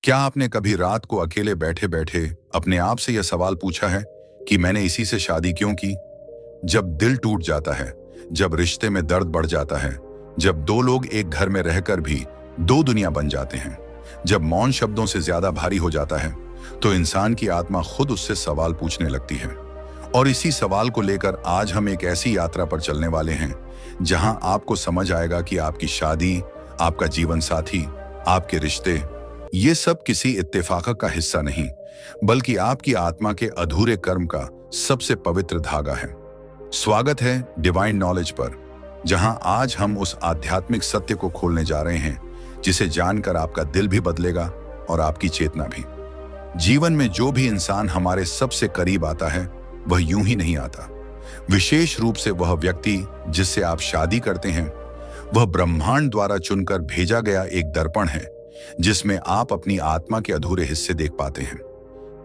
क्या आपने कभी रात को अकेले बैठे बैठे अपने आप से यह सवाल पूछा है कि मैंने इसी से शादी क्यों की? जब दिल टूट जाता है, जब रिश्ते में दर्द बढ़ जाता है, जब दो लोग एक घर में रहकर भी दो दुनिया बन जाते हैं, जब मौन शब्दों से ज्यादा भारी हो जाता है, तो इंसान की आत्मा खुद उससे सवाल पूछने लगती है। और इसी सवाल को लेकर आज हम एक ऐसी यात्रा पर चलने वाले हैं जहां आपको समझ आएगा कि आपकी शादी, आपका जीवन साथी, आपके रिश्ते, ये सब किसी इत्तेफाक का हिस्सा नहीं, बल्कि आपकी आत्मा के अधूरे कर्म का सबसे पवित्र धागा है। स्वागत है डिवाइन नॉलेज पर, जहां आज हम उस आध्यात्मिक सत्य को खोलने जा रहे हैं जिसे जानकर आपका दिल भी बदलेगा और आपकी चेतना भी। जीवन में जो भी इंसान हमारे सबसे करीब आता है वह यूं ही नहीं आता। विशेष रूप से वह व्यक्ति जिससे आप शादी करते हैं, वह ब्रह्मांड द्वारा चुनकर भेजा गया एक दर्पण है जिसमें आप अपनी आत्मा के अधूरे हिस्से देख पाते हैं।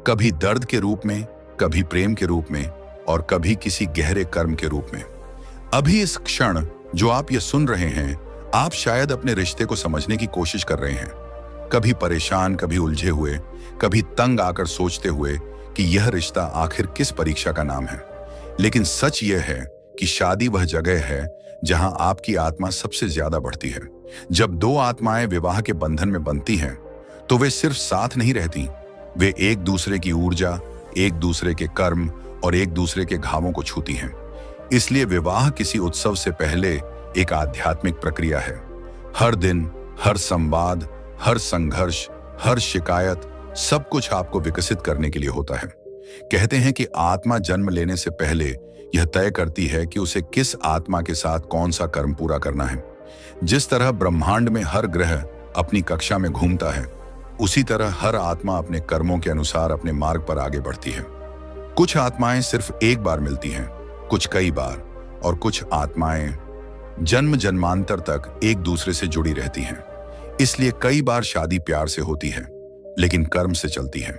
कभी दर्द के रूप में, कभी प्रेम के रूप में और कभी किसी गहरे कर्म के रूप में। अभी इस क्षण जो आप ये सुन रहे हैं, आप शायद अपने रिश्ते को समझने की कोशिश कर रहे हैं। कभी परेशान, कभी उलझे हुए, कभी तंग आकर सोचते हुए कि यह रिश्ता आखिर किस परीक्षा का नाम है। लेकिन सच यह है कि शादी वह जगह है जहां आपकी आत्मा सबसे ज्यादा बढ़ती है। जब दो आत्माएं विवाह के बंधन में बंधती हैं, तो वे सिर्फ साथ नहीं रहती, वे एक दूसरे की ऊर्जा, एक दूसरे के कर्म और एक दूसरे के घावों को छूती हैं। इसलिए विवाह किसी उत्सव से पहले एक आध्यात्मिक प्रक्रिया है। हर दिन, हर संवाद, हर संघर्ष, हर शिकायत, सब कुछ आपको विकसित करने के लिए होता है। कहते हैं कि आत्मा जन्म लेने से पहले यह तय करती है कि उसे किस आत्मा के साथ कौन सा कर्म पूरा करना है। जिस तरह ब्रह्मांड में हर ग्रह अपनी कक्षा में घूमता है, उसी तरह हर आत्मा अपने कर्मों के अनुसार अपने मार्ग पर आगे बढ़ती है। कुछ आत्माएं सिर्फ एक बार मिलती हैं, कुछ कई बार, और कुछ आत्माएं जन्म जन्मांतर तक एक दूसरे से जुड़ी रहती हैं। इसलिए कई बार शादी प्यार से होती है लेकिन कर्म से चलती है।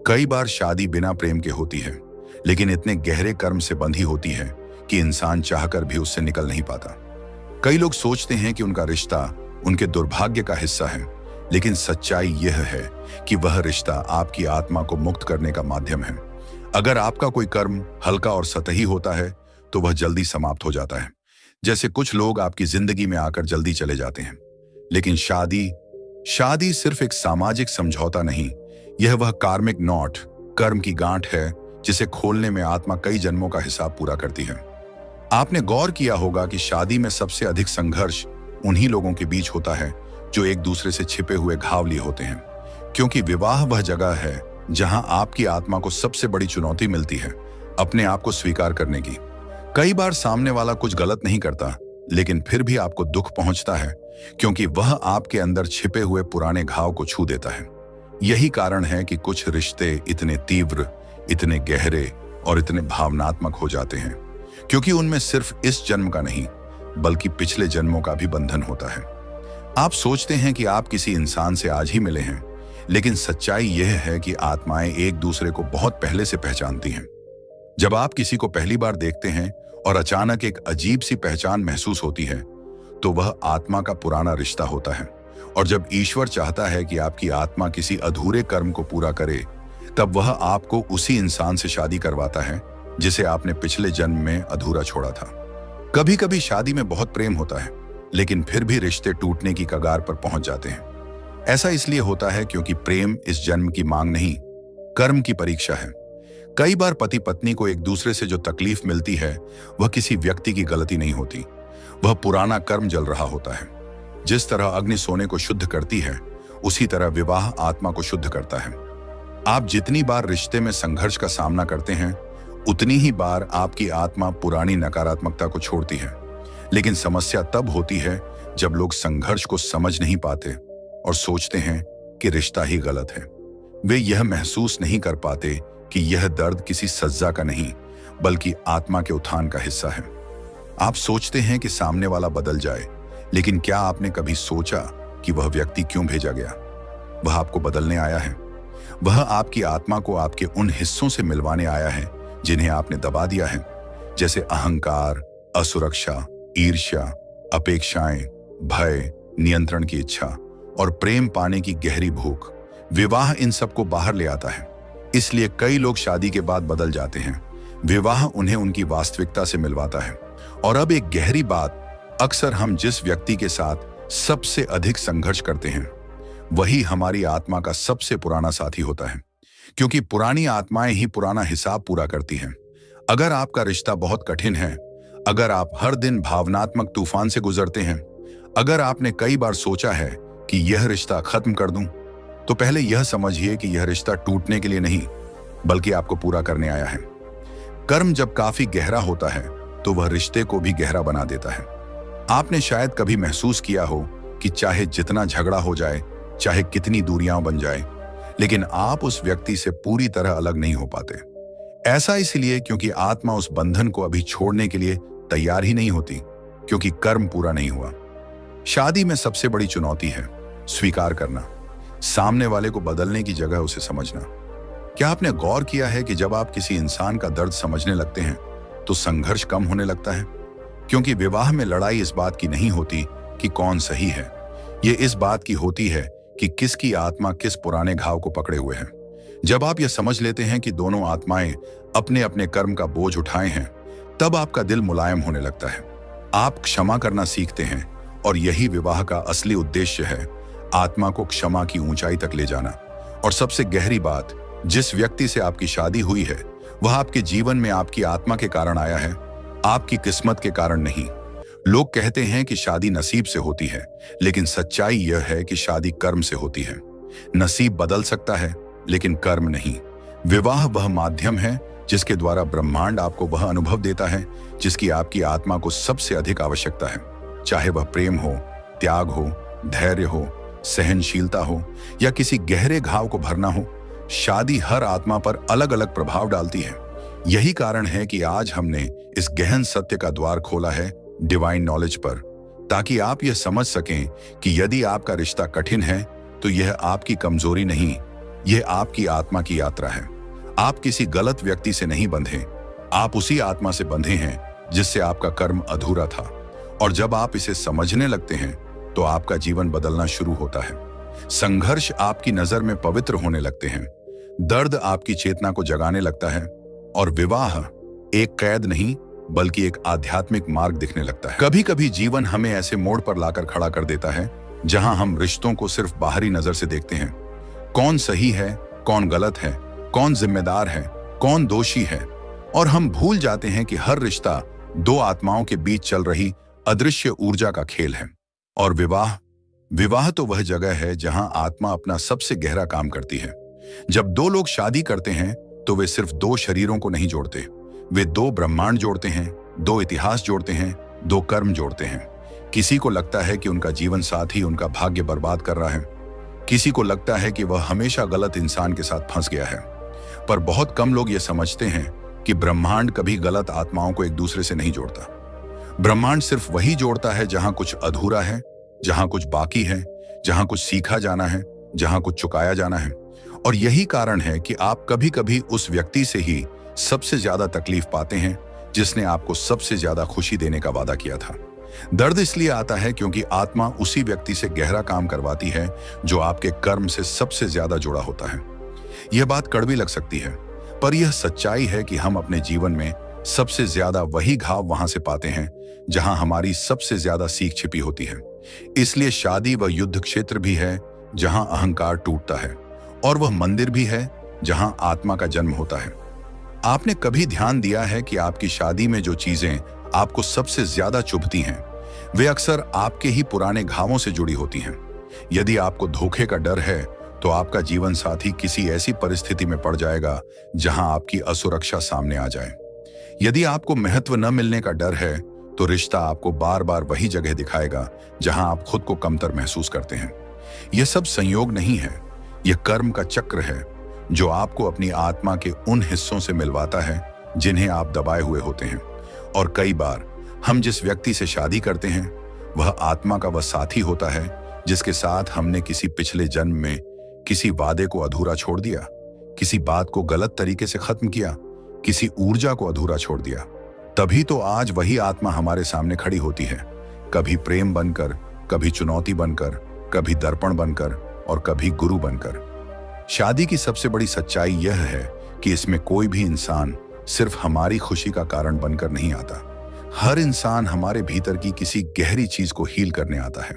कई बार शादी बिना प्रेम के होती है लेकिन इतने गहरे कर्म से बंधी होती है कि इंसान चाहकर भी उससे निकल नहीं पाता। कई लोग सोचते हैं कि उनका रिश्ता उनके दुर्भाग्य का हिस्सा है, लेकिन सच्चाई यह है कि वह रिश्ता आपकी आत्मा को मुक्त करने का माध्यम है। अगर आपका कोई कर्म हल्का और सतही होता है तो वह जल्दी समाप्त हो जाता है। जैसे कुछ लोग आपकी जिंदगी में आकर जल्दी चले जाते हैं। लेकिन शादी सिर्फ एक सामाजिक समझौता नहीं, यह वह कार्मिक नॉट, कर्म की गांठ है जिसे खोलने में आत्मा कई जन्मों का हिसाब पूरा करती है। आपने गौर किया होगा कि शादी में सबसे अधिक संघर्ष उन्हीं लोगों के बीच होता है जो एक दूसरे से छिपे हुए घाव लिए होते हैं, क्योंकि विवाह वह जगह है जहां आपकी आत्मा को सबसे बड़ी चुनौती मिलती है अपने आप को स्वीकार करने की। कई बार सामने वाला कुछ गलत नहीं करता, लेकिन फिर भी आपको दुख पहुंचता है क्योंकि वह आपके अंदर छिपे हुए पुराने घाव को छू देता है। यही कारण है कि कुछ रिश्ते इतने तीव्र, इतने गहरे और इतने भावनात्मक हो जाते हैं, क्योंकि उनमें सिर्फ इस जन्म का नहीं बल्कि पिछले जन्मों का भी बंधन होता है। आप सोचते हैं कि आप किसी इंसान से आज ही मिले हैं, लेकिन सच्चाई यह है कि आत्माएं एक दूसरे को बहुत पहले से पहचानती हैं। जब आप किसी को पहली बार देखते हैं और अचानक एक अजीब सी पहचान महसूस होती है, तो वह आत्मा का पुराना रिश्ता होता है। और जब ईश्वर चाहता है कि आपकी आत्मा किसी अधूरे कर्म को पूरा करे, तब वह आपको उसी इंसान से शादी करवाता है जिसे आपने पिछले जन्म में अधूरा छोड़ा था। कभी कभी शादी में बहुत प्रेम होता है, लेकिन फिर भी रिश्ते टूटने की कगार पर पहुंच जाते हैं। ऐसा इसलिए होता है क्योंकि प्रेम इस जन्म की मांग नहीं, कर्म की परीक्षा है। कई बार पति पत्नी को एक दूसरे से जो तकलीफ मिलती है वह किसी व्यक्ति की गलती नहीं होती, वह पुराना कर्म जल रहा होता है। जिस तरह अग्नि सोने को शुद्ध करती है, उसी तरह विवाह आत्मा को शुद्ध करता है। आप जितनी बार रिश्ते में संघर्ष का सामना करते हैं, उतनी ही बार आपकी आत्मा पुरानी नकारात्मकता को छोड़ती है। लेकिन समस्या तब होती है जब लोग संघर्ष को समझ नहीं पाते और सोचते हैं कि रिश्ता ही गलत है। वे यह महसूस नहीं कर पाते कि यह दर्द किसी सज्जा का नहीं बल्कि आत्मा के उत्थान का हिस्सा है। आप सोचते हैं कि सामने वाला बदल जाए, लेकिन क्या आपने कभी सोचा कि वह व्यक्ति क्यों भेजा गया? वह आपको बदलने आया है। वह आपकी आत्मा को आपके उन हिस्सों से मिलवाने आया है जिन्हें आपने दबा दिया है, जैसे अहंकार, असुरक्षा, ईर्ष्या, अपेक्षाएं, भय, नियंत्रण की इच्छा और प्रेम पाने की गहरी भूख। विवाह इन सबको बाहर ले आता है। इसलिए कई लोग शादी के बाद बदल जाते हैं। विवाह उन्हें उनकी वास्तविकता से मिलवाता है। और अब एक गहरी बात, अक्सर हम जिस व्यक्ति के साथ सबसे अधिक संघर्ष करते हैं वही हमारी आत्मा का सबसे पुराना साथी होता है, क्योंकि पुरानी आत्माएं ही पुराना हिसाब पूरा करती हैं। अगर आपका रिश्ता बहुत कठिन है, अगर आप हर दिन भावनात्मक तूफान से गुजरते हैं, अगर आपने कई बार सोचा है कि यह रिश्ता खत्म कर दूं, तो पहले यह समझिए कि यह रिश्ता टूटने के लिए नहीं बल्कि आपको पूरा करने आया है। कर्म जब काफी गहरा होता है तो वह रिश्ते को भी गहरा बना देता है। आपने शायद कभी महसूस किया हो कि चाहे जितना झगड़ा हो जाए, चाहे कितनी दूरियां बन जाए, लेकिन आप उस व्यक्ति से पूरी तरह अलग नहीं हो पाते। ऐसा इसलिए क्योंकि आत्मा उस बंधन को अभी छोड़ने के लिए तैयार ही नहीं होती, क्योंकि कर्म पूरा नहीं हुआ। शादी में सबसे बड़ी चुनौती है स्वीकार करना, सामने वाले को बदलने की जगह उसे समझना। क्या आपने गौर किया है कि जब आप किसी इंसान का दर्द समझने लगते हैं तो संघर्ष कम होने लगता है? क्योंकि विवाह में लड़ाई इस बात की नहीं होती कि कौन सही है, ये इस बात की होती है कि किसकी आत्मा किस पुराने घाव को पकड़े हुए है। जब आप यह समझ लेते हैं कि दोनों आत्माएं अपने अपने कर्म का बोझ उठाए हैं, तब आपका दिल मुलायम होने लगता है। आप क्षमा करना सीखते हैं, और यही विवाह का असली उद्देश्य है, आत्मा को क्षमा की ऊंचाई तक ले जाना। और सबसे गहरी बात, जिस व्यक्ति से आपकी शादी हुई है वह आपके जीवन में आपकी आत्मा के कारण आया है, आपकी किस्मत के कारण नहीं। लोग कहते हैं कि शादी नसीब से होती है, लेकिन सच्चाई यह है कि शादी कर्म से होती है। नसीब बदल सकता है लेकिन कर्म नहीं। विवाह वह माध्यम है जिसके द्वारा ब्रह्मांड आपको वह अनुभव देता है जिसकी आपकी आत्मा को सबसे अधिक आवश्यकता है। चाहे वह प्रेम हो, त्याग हो, धैर्य हो, सहनशीलता हो या किसी गहरे घाव को भरना हो, शादी हर आत्मा पर अलग अलग प्रभाव डालती है। यही कारण है कि आज हमने इस गहन सत्य का द्वार खोला है डिवाइन नॉलेज पर, ताकि आप यह समझ सकें कि यदि आपका रिश्ता कठिन है तो यह आपकी कमजोरी नहीं, यह आपकी आत्मा की यात्रा है। आप किसी गलत व्यक्ति से नहीं बंधे, आप उसी आत्मा से बंधे हैं जिससे आपका कर्म अधूरा था। और जब आप इसे समझने लगते हैं तो आपका जीवन बदलना शुरू होता है। संघर्ष आपकी नजर में पवित्र होने लगते हैं, दर्द आपकी चेतना को जगाने लगता है, और विवाह एक कैद नहीं बल्कि एक आध्यात्मिक मार्ग दिखने लगता है। कभी कभी जीवन हमें ऐसे मोड़ पर लाकर खड़ा कर देता है जहां हम रिश्तों को सिर्फ बाहरी नजर से देखते हैं। कौन सही है, कौन गलत है, कौन जिम्मेदार है, कौन दोषी है, और हम भूल जाते हैं कि हर रिश्ता दो आत्माओं के बीच चल रही अदृश्य ऊर्जा का खेल है। और विवाह तो वह जगह है जहां आत्मा अपना सबसे गहरा काम करती है। जब दो लोग शादी करते हैं तो वे सिर्फ दो शरीरों को नहीं जोड़ते, वे दो ब्रह्मांड जोड़ते हैं, दो इतिहास जोड़ते हैं, दो कर्म जोड़ते हैं। किसी को लगता है कि उनका जीवन साथी उनका भाग्य बर्बाद कर रहा है, किसी को लगता है कि वह हमेशा गलत इंसान के साथ फंस गया है। पर बहुत कम लोग ये समझते हैं कि ब्रह्मांड कभी गलत आत्माओं को एक दूसरे से नहीं जोड़ता। ब्रह्मांड सिर्फ वही जोड़ता है जहां कुछ अधूरा है, जहां कुछ बाकी है, जहां कुछ सीखा जाना है, जहां कुछ चुकाया जाना है। और यही कारण है कि आप कभी कभी उस व्यक्ति से ही सबसे ज्यादा तकलीफ पाते हैं जिसने आपको सबसे ज्यादा खुशी देने का वादा किया था। दर्द इसलिए आता है क्योंकि आत्मा उसी व्यक्ति से गहरा काम करवाती है जो आपके कर्म से सबसे ज्यादा जुड़ा होता है। यह बात कड़वी लग सकती है, पर यह सच्चाई है कि हम अपने जीवन में सबसे ज्यादा वही घाव वहां से पाते हैं जहां हमारी सबसे ज्यादा सीख छिपी होती है। इसलिए शादी वह युद्ध क्षेत्र भी है जहां अहंकार टूटता है, और वह मंदिर भी है जहां आत्मा का जन्म होता है। आपने कभी ध्यान दिया है कि आपकी शादी में जो चीजें आपको सबसे ज्यादा चुभती हैं, वे अक्सर आपके ही पुराने घावों से जुड़ी होती हैं। यदि आपको धोखे का डर है तो आपका जीवन साथी किसी ऐसी परिस्थिति में पड़ जाएगा जहां आपकी असुरक्षा सामने आ जाए। यदि आपको महत्व न मिलने का डर है तो रिश्ता आपको बार बार वही जगह दिखाएगा जहां आप खुद को कमतर महसूस करते हैं। यह सब संयोग नहीं है, यह कर्म का चक्र है जो आपको अपनी आत्मा के उन हिस्सों से मिलवाता है जिन्हें आप दबाए हुए होते हैं। और कई बार हम जिस व्यक्ति से शादी करते हैं वह आत्मा का वह साथी होता है जिसके साथ हमने किसी पिछले जन्म में किसी वादे को अधूरा छोड़ दिया, किसी बात को गलत तरीके से खत्म किया, किसी ऊर्जा को अधूरा छोड़ दिया। तभी तो आज वही आत्मा हमारे सामने खड़ी होती है, कभी प्रेम बनकर, कभी चुनौती बनकर, कभी दर्पण बनकर और कभी गुरु बनकर। शादी की सबसे बड़ी सच्चाई यह है कि इसमें कोई भी इंसान सिर्फ हमारी खुशी का कारण बनकर नहीं आता। हर इंसान हमारे भीतर की किसी गहरी चीज को हील करने आता है।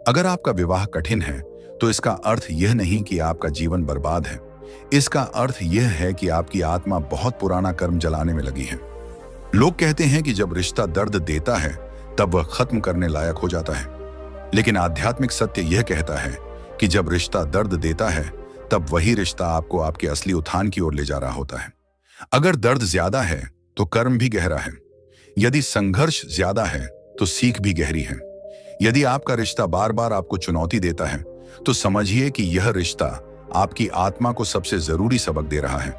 अगर आपका विवाह कठिन है तो इसका अर्थ यह नहीं कि आपका जीवन बर्बाद है। इसका अर्थ यह है कि आपकी आत्मा बहुत पुराना कर्म जलाने में लगी है। लोग कहते हैं कि जब रिश्ता दर्द देता है तब वह खत्म करने लायक हो जाता है, लेकिन आध्यात्मिक सत्य यह कहता है कि जब रिश्ता दर्द देता है तब वही रिश्ता आपको आपके असली उत्थान की ओर ले जा रहा होता है। अगर दर्द ज्यादा है तो कर्म भी गहरा है। यदि संघर्ष ज्यादा है तो सीख भी गहरी है। यदि आपका रिश्ता बार बार आपको चुनौती देता है तो समझिए कि यह रिश्ता आपकी आत्मा को सबसे जरूरी सबक दे रहा है,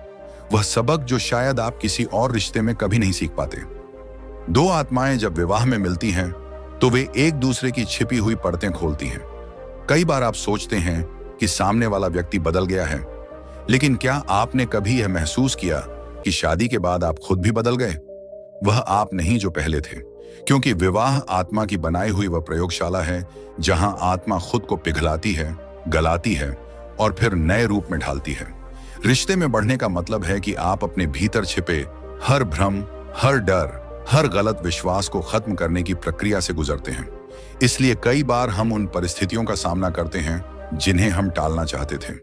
वह सबक जो शायद आप किसी और रिश्ते में कभी नहीं सीख पाते। दो आत्माएं जब विवाह में मिलती हैं तो वे एक दूसरे की छिपी हुई परतें खोलती हैं। कई बार आप सोचते हैं कि सामने वाला व्यक्ति बदल गया है, लेकिन क्या आपने कभी यह महसूस किया कि शादी के बाद आप खुद भी बदल गए? वह आप नहीं जो पहले थे, क्योंकि विवाह आत्मा की बनाई हुई वह प्रयोगशाला है जहां आत्मा खुद को पिघलाती है, गलाती है और फिर नए रूप में ढालती है। रिश्ते में बढ़ने का मतलब है कि आप अपने भीतर छिपे हर भ्रम, हर डर, हर गलत विश्वास को खत्म करने की प्रक्रिया से गुजरते हैं। इसलिए कई बार हम उन परिस्थितियों का सामना करते हैं जिन्हें हम टालना चाहते थे,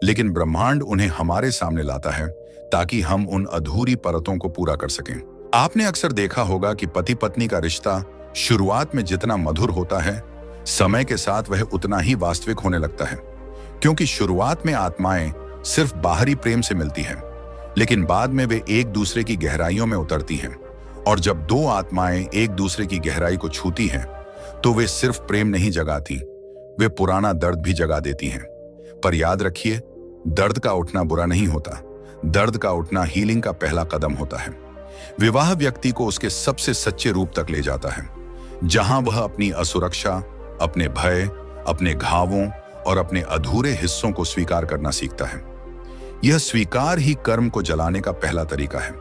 लेकिन ब्रह्मांड उन्हें हमारे सामने लाता है ताकि हम उन अधूरी परतों को पूरा कर सकें। आपने अक्सर देखा होगा कि पति पत्नी का रिश्ता शुरुआत में जितना मधुर होता है, समय के साथ वह उतना ही वास्तविक होने लगता है, क्योंकि शुरुआत में आत्माएं सिर्फ बाहरी प्रेम से मिलती हैं, लेकिन बाद में वे एक दूसरे की गहराइयों में उतरती हैं। और जब दो आत्माएं एक दूसरे की गहराई को छूती हैं तो वे सिर्फ प्रेम नहीं जगाती, वे पुराना दर्द भी जगा देती हैं। पर याद रखिए, दर्द का उठना बुरा नहीं होता, दर्द का उठना हीलिंग का पहला कदम होता है। विवाह व्यक्ति को उसके सबसे सच्चे रूप तक ले जाता है, जहां वह अपनी असुरक्षा, अपने भय, अपने घावों और अपने अधूरे हिस्सों को स्वीकार करना सीखता है। यह स्वीकार ही कर्म को जलाने का पहला तरीका है।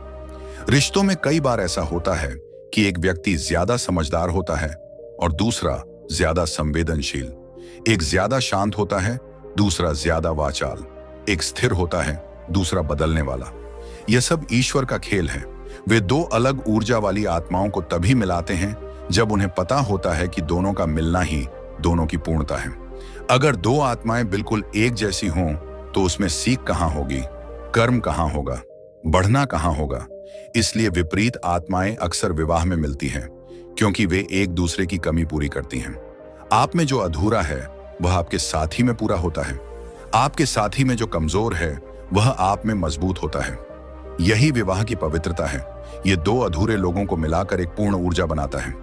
रिश्तों में कई बार ऐसा होता है कि एक व्यक्ति ज्यादा समझदार होता है और दूसरा ज्यादा संवेदनशील। एक ज्यादा शांत होता है, दूसरा ज्यादा वाचाल। एक स्थिर होता है, दूसरा बदलने वाला। यह सब ईश्वर का खेल है। वे दो अलग ऊर्जा वाली आत्माओं को तभी मिलाते हैं जब उन्हें पता होता है कि दोनों का मिलना ही दोनों की पूर्णता है। अगर दो आत्माएं बिल्कुल एक जैसी हों तो उसमें सीख कहां होगी, कर्म कहां होगा, बढ़ना कहां होगा। इसलिए विपरीत आत्माएं अक्सर विवाह में मिलती हैं, क्योंकि वे एक दूसरे की कमी पूरी करती हैं। आप में जो अधूरा है वह आपके साथी में पूरा होता है। आपके साथी में जो कमजोर है वह आप में मजबूत होता है। यही विवाह की पवित्रता है। ये दो अधूरे लोगों को मिलाकर एक पूर्ण ऊर्जा बनाता है।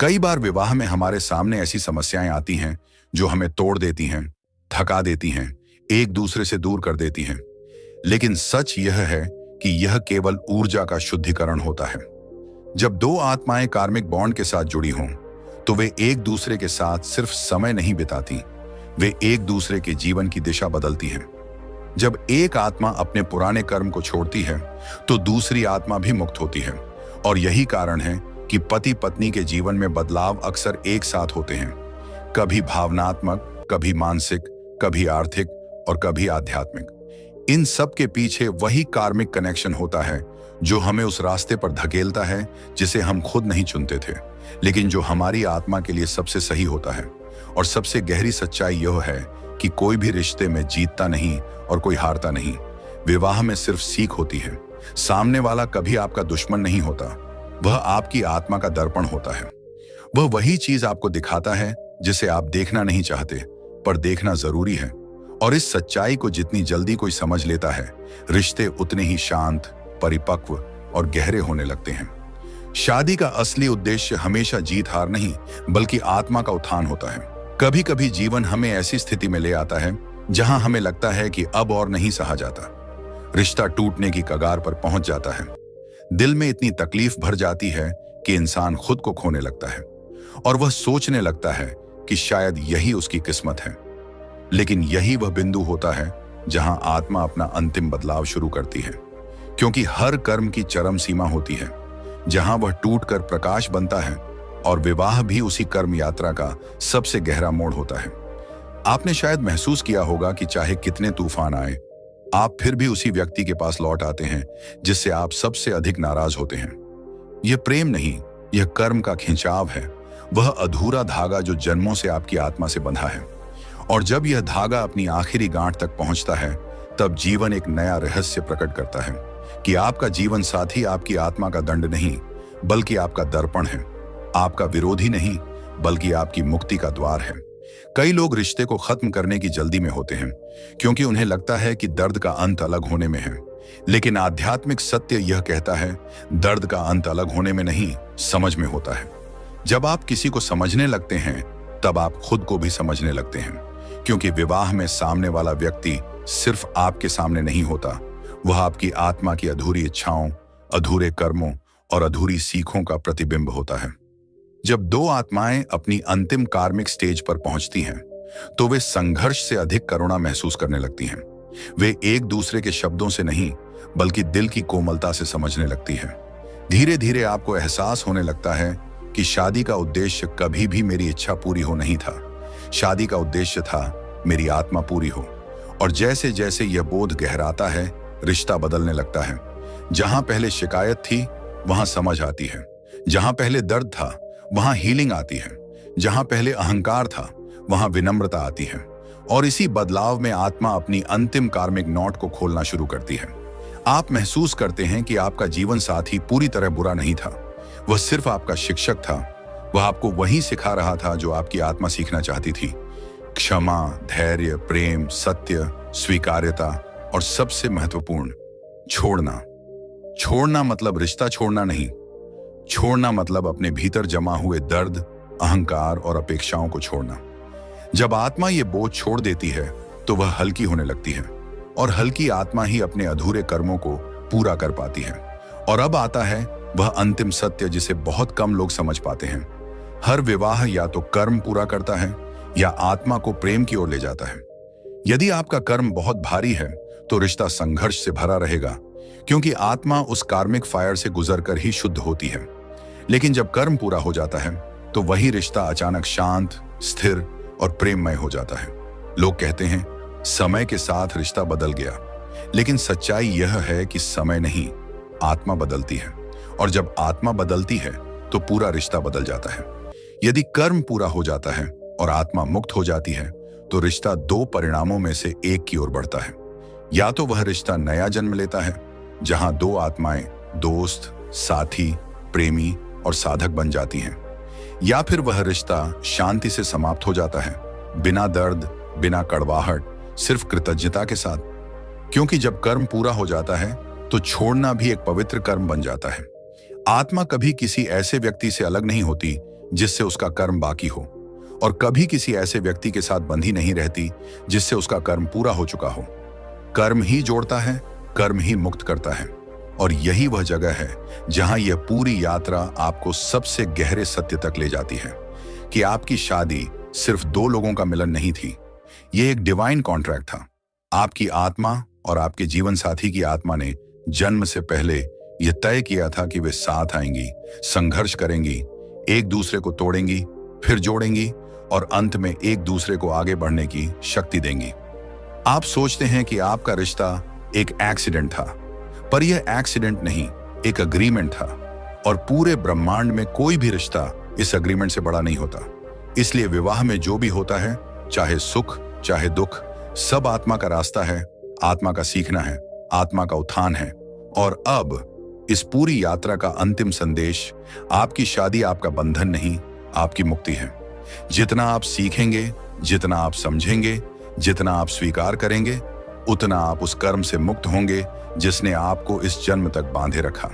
कई बार विवाह में हमारे सामने ऐसी समस्याएं आती हैं जो हमें तोड़ देती हैं, थका देती हैं, एक दूसरे से दूर कर देती हैं। लेकिन सच यह है कि यह केवल ऊर्जा का शुद्धिकरण होता है। जब दो आत्माएं कार्मिक बॉन्ड के साथ जुड़ी हों तो वे एक दूसरे के साथ सिर्फ समय नहीं बिताती, वे एक दूसरे के जीवन की दिशा बदलती हैं। जब एक आत्मा अपने पुराने कर्म को छोड़ती है तो दूसरी आत्मा भी मुक्त होती है। और यही कारण है कि पति पत्नी के जीवन में बदलाव अक्सर एक साथ होते हैं, कभी भावनात्मक, कभी मानसिक, कभी आर्थिक और कभी आध्यात्मिक। इन सब के पीछे वही कार्मिक कनेक्शन होता है जो हमें उस रास्ते पर धकेलता है जिसे हम खुद नहीं चुनते थे, लेकिन जो हमारी आत्मा के लिए सबसे सही होता है। और सबसे गहरी सच्चाई यह है कि कोई भी रिश्ते में जीतता नहीं और कोई हारता नहीं। विवाह में सिर्फ सीख होती है। सामने वाला कभी आपका दुश्मन नहीं होता, वह आपकी आत्मा का दर्पण होता है। वह वही चीज आपको दिखाता है जिसे आप देखना नहीं चाहते, पर देखना जरूरी है। और इस सच्चाई को जितनी जल्दी कोई समझ लेता है, रिश्ते उतने ही शांत, परिपक्व और गहरे होने लगते हैं। शादी का असली उद्देश्य हमेशा जीत हार नहीं, बल्कि आत्मा का उत्थान होता है। कभी कभी जीवन हमें ऐसी स्थिति में ले आता है जहां हमें लगता है कि अब और नहीं सहा जाता। रिश्ता टूटने की कगार पर पहुंच जाता है। दिल में इतनी तकलीफ भर जाती है कि इंसान खुद को खोने लगता है और वह सोचने लगता है कि शायद यही उसकी किस्मत है। लेकिन यही वह बिंदु होता है जहां आत्मा अपना अंतिम बदलाव शुरू करती है, क्योंकि हर कर्म की चरम सीमा होती है जहां वह टूटकर प्रकाश बनता है। और विवाह भी उसी कर्म यात्रा का सबसे गहरा मोड़ होता है। आपने शायद महसूस किया होगा कि चाहे कितने तूफान आए, आप फिर भी उसी व्यक्ति के पास लौट आते हैं जिससे आप सबसे अधिक नाराज होते हैं। यह प्रेम नहीं, यह कर्म का खिंचाव है, वह अधूरा धागा जो जन्मों से आपकी आत्मा से बंधा है। और जब यह धागा अपनी आखिरी गांठ तक पहुंचता है, तब जीवन एक नया रहस्य प्रकट करता है कि आपका जीवन साथी आपकी आत्मा का दंड नहीं, बल्कि आपका दर्पण है, आपका विरोधी नहीं, बल्कि आपकी मुक्ति का द्वार है। कई लोग रिश्ते को खत्म करने की जल्दी में होते हैं क्योंकि उन्हें लगता है कि दर्द का अंत अलग होने में है। लेकिन आध्यात्मिक सत्य यह कहता है, दर्द का अंत अलग होने में नहीं, समझ में होता है। जब आप किसी को समझने लगते हैं, तब आप खुद को भी समझने लगते हैं, क्योंकि विवाह में सामने वाला व्यक्ति सिर्फ आपके सामने नहीं होता, वह आपकी आत्मा की अधूरी इच्छाओं, अधूरे कर्मों और अधूरी सीखों का प्रतिबिंब होता है। जब दो आत्माएं अपनी अंतिम कार्मिक स्टेज पर पहुंचती हैं, तो वे संघर्ष से अधिक करुणा महसूस करने लगती हैं। वे एक दूसरे के शब्दों से नहीं, बल्कि दिल की कोमलता से समझने लगती हैं। धीरे धीरे आपको एहसास होने लगता है कि शादी का उद्देश्य कभी भी मेरी इच्छा पूरी हो नहीं था। शादी का उद्देश्य था मेरी आत्मा पूरी हो। और जैसे जैसे यह बोध गहराता है, रिश्ता बदलने लगता है। जहां पहले शिकायत थी, वहां समझ आती है। जहां पहले दर्द था, वहां हीलिंग आती है। जहां पहले अहंकार था, वहां विनम्रता आती है। और इसी बदलाव में आत्मा अपनी अंतिम कार्मिक नोट को खोलना शुरू करती है। आप महसूस करते हैं कि आपका जीवन साथी पूरी तरह बुरा नहीं था, वह सिर्फ आपका शिक्षक था। वह आपको वही सिखा रहा था जो आपकी आत्मा सीखना चाहती थी। क्षमा, धैर्य, प्रेम, सत्य, स्वीकार्यता और सबसे महत्वपूर्ण, छोड़ना। छोड़ना मतलब रिश्ता छोड़ना नहीं। छोड़ना मतलब अपने भीतर जमा हुए दर्द, अहंकार और अपेक्षाओं को छोड़ना। जब आत्मा ये बोझ छोड़ देती है, तो वह हल्की होने लगती है। और हल्की आत्मा ही अपने अधूरे कर्मों को पूरा कर पाती है। और अब आता है वह अंतिम सत्य जिसे बहुत कम लोग समझ पाते हैं। हर विवाह या तो कर्म पूरा करता है या आत्मा को प्रेम की ओर ले जाता है। यदि आपका कर्म बहुत भारी है, तो रिश्ता संघर्ष से भरा रहेगा, क्योंकि आत्मा उस कार्मिक फायर से गुजरकर ही शुद्ध होती है। लेकिन जब कर्म पूरा हो जाता है, तो वही रिश्ता अचानक शांत, स्थिर और प्रेममय हो जाता है। लोग कहते हैं समय के साथ रिश्ता बदल गया, लेकिन सच्चाई यह है कि समय नहीं, आत्मा बदलती है। और जब आत्मा बदलती है, तो पूरा रिश्ता बदल जाता है। यदि कर्म पूरा हो जाता है और आत्मा मुक्त हो जाती है, तो रिश्ता दो परिणामों में से एक की ओर बढ़ता है। या तो वह रिश्ता नया जन्म लेता है, जहां दो आत्माएं दोस्त, साथी, प्रेमी और साधक बन जाती हैं, या फिर वह रिश्ता शांति से समाप्त हो जाता है, बिना दर्द, बिना कड़वाहट, सिर्फ कृतज्ञता के साथ। क्योंकि जब कर्म पूरा हो जाता है, तो छोड़ना भी एक पवित्र कर्म बन जाता है। आत्मा कभी किसी ऐसे व्यक्ति से अलग नहीं होती जिससे उसका कर्म बाकी हो, और कभी किसी ऐसे व्यक्ति के साथ बंधी नहीं रहती जिससे उसका कर्म पूरा हो चुका हो। कर्म ही जोड़ता है, कर्म ही मुक्त करता है। और यही वह जगह है जहां यह पूरी यात्रा आपको सबसे गहरे सत्य तक ले जाती है कि आपकी शादी सिर्फ दो लोगों का मिलन नहीं थी। यह एक डिवाइन कॉन्ट्रैक्ट था। आपकी आत्मा और आपके जीवन साथी की आत्मा ने जन्म से पहले यह तय किया था कि वे साथ आएंगी, संघर्ष करेंगी, एक दूसरे को तोड़ेंगी, फिर जोड़ेंगी और अंत में एक दूसरे को आगे बढ़ने की शक्ति देंगी। आप सोचते हैं कि आपका रिश्ता एक एक्सीडेंट था, पर यह एक्सीडेंट नहीं, एक अग्रीमेंट था। और पूरे ब्रह्मांड में कोई भी रिश्ता इस अग्रीमेंट से बड़ा नहीं होता। इसलिए विवाह में जो भी होता है, चाहे सुख चाहे दुख, सब आत्मा का रास्ता है, आत्मा का सीखना है, आत्मा का उत्थान है। और अब इस पूरी यात्रा का अंतिम संदेश, आपकी शादी आपका बंधन नहीं, आपकी मुक्ति है। जितना आप सीखेंगे, जितना आप समझेंगे, जितना आप स्वीकार करेंगे, उतना आप उस कर्म से मुक्त होंगे जिसने आपको इस जन्म तक बांधे रखा।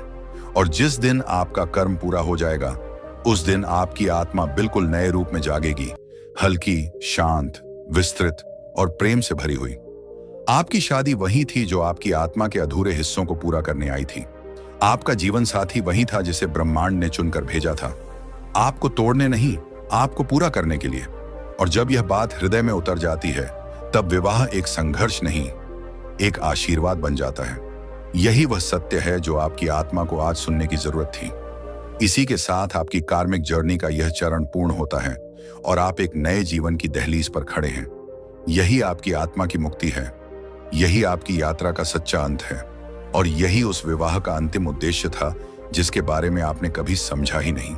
और जिस दिन आपका कर्म पूरा हो जाएगा, उस दिन आपकी आत्मा बिल्कुल नए रूप में जागेगी, हल्की, शांत, विस्तृत और प्रेम से भरी हुई। आपकी शादी वही थी जो आपकी आत्मा के अधूरे हिस्सों को पूरा करने आई थी। आपका जीवन साथी वही था जिसे ब्रह्मांड ने चुनकर भेजा था, आपको तोड़ने नहीं, आपको पूरा करने के लिए। और जब यह बात हृदय में उतर जाती है, तब विवाह एक संघर्ष नहीं, एक आशीर्वाद बन जाता है। यही वह सत्य है जो आपकी आत्मा को आज सुनने की जरूरत थी। इसी के साथ आपकी कार्मिक जर्नी का यह चरण पूर्ण होता है और आप एक नए जीवन की दहलीज पर खड़े हैं। यही आपकी आत्मा की मुक्ति है, यही आपकी यात्रा का सच्चा अंत है, और यही उस विवाह का अंतिम उद्देश्य था जिसके बारे में आपने कभी समझा ही नहीं।